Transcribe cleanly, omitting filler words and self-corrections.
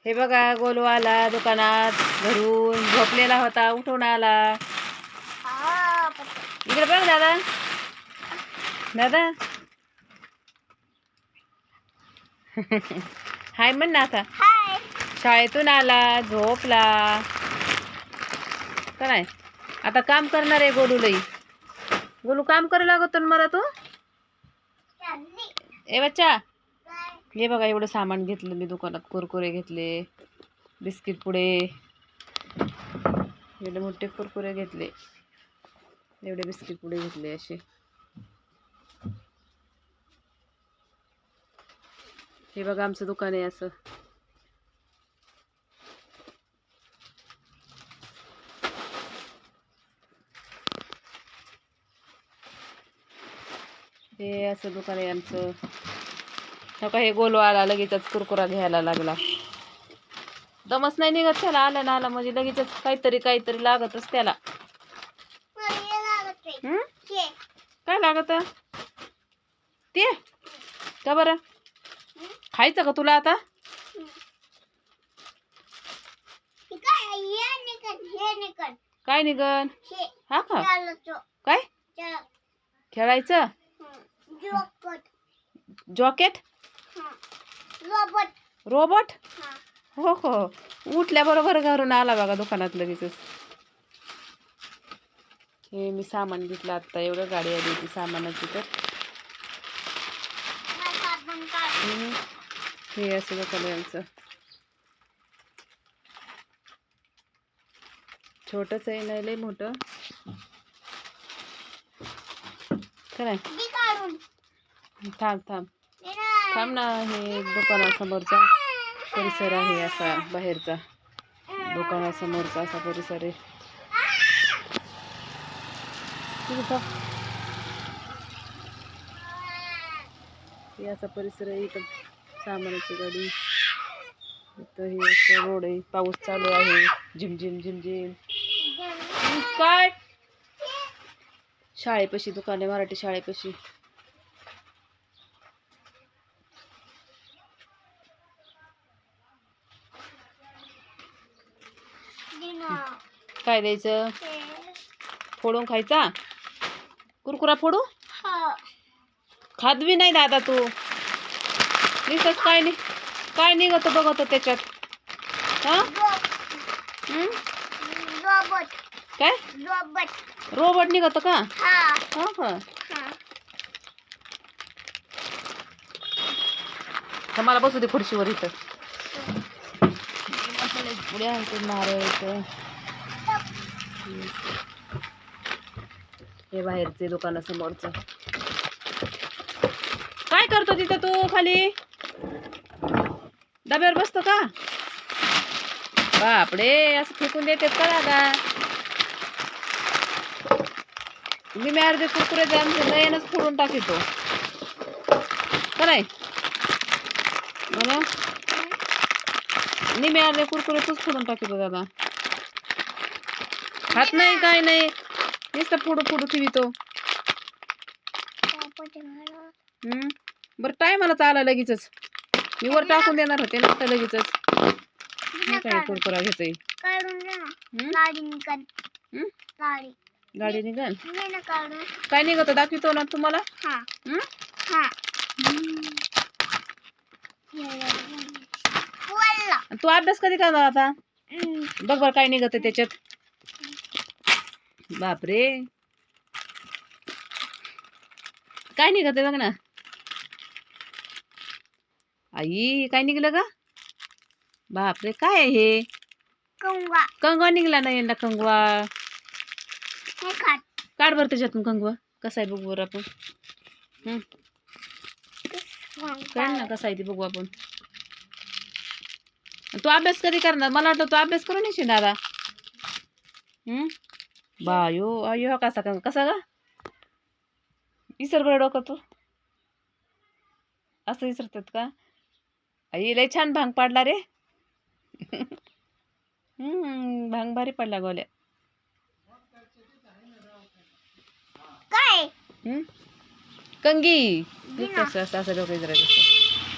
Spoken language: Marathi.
हे बघा गोलू आला दुकानात घरून झोपलेला होता, उठून आला. इकडे बघ दादा, दादा हाय म्हण ना आता. शाळेतून आला, झोपला का नाही. आता काम करणार आहे गोलू लई. गोलू काम करू लागतो ना मला तू. ए बच्चा, हे बघा एवढं सामान घेतलं मी दुकानात. कुरकुरे घेतले, बिस्किट पुडे, एवढे मोठे कुरकुरे घेतले, एवढे बिस्किट पुडे घेतले असे. हे बघा आमचं दुकान आहे असं. हे असं दुकान आहे आमचं. नका हे गोलू आला लगेचच कुरकुरा घ्यायला लागला. दमच नाही निघत त्याला. आला ना आला म्हणजे लगेचच काहीतरी लागतच त्याला. काय लागत ते का बरं? खायचं का तुला आता? काय निघन? हा का? काय खेळायचं? जॉकेट? रोबोट? हो हो. उठल्याबरोबर घरून आला बघा दुकानात लगेचच. हे मी सामान घेतलं आता. एवढं गाडी आली होती सामानाची. तर हे असं दुकान आहे आमचं. छोटंच आहे, नाही लय मोठं. काय थांब थांब थांब ना. हे दुकानासमोरचा परिसर आहे असा. बाहेरचा दुकानासमोरचा असा परिसर आहे. हे असा परिसर आहे. इथं सामानाची गाडी. इथं हे असं रोड आहे. पाऊस चालू आहे. झिमझिम झिमझिम. काय शाळेपाशी दुकान आहे, मराठी शाळेपाशी. काय द्यायचं? फोडून खायचा? कुरकुरा फोडू? खात बी नाही दादा तू. नुसतंच काय निघत बघतो त्याच्यात. हा काय रोबोट निघत का? हो का? मला बसू दे खुर्चीवर. इथं पुढे नारळ. हे बाहेरचे दुकानासमोरचं. काय करतो तिथं तू? खाली डब्यावर बसतो का? बापडे, असं फेकून देतात का दादा? मी अर्धे कुरकुरे आमचे नयनच फोडून टाकतो. काय मला मी अर्धे कुरकुरे तूच फोडून टाकतो दादा. खात नाही काय नाही, नुसतं फोडू ठेवितो. बरं टायमाला चाला लगेचच. मी वर टाकून देणार होते ना लगेचच. काय कुरकुरा घेतोय? गाडी निघाल. काय निघत दाखवतो ना तुम्हाला. तू अभ्यास कधी करणार आता? बघ बर काय निघत त्याच्यात. बापरे, काय निघत बघ ना. आई काय निघलं का? बापरे, काय आहे हे? कंगवा निघला ना यंदा. कंगवा काढ बर त्याच्यातून. कंगवा कसा आहे बघू बर आपण. काढ ना कसा आहे ते बघू आपण. तू अभ्यास कधी करणार? मला वाटतं तू अभ्यास करून येशील दादा. बायो अयो कसा का विसर बरं डोकं तू. असं विसरतात का? आई लय छान भांग पाडला रे. भांग भारी पडला गोल्या. काय कंगी असं डोकं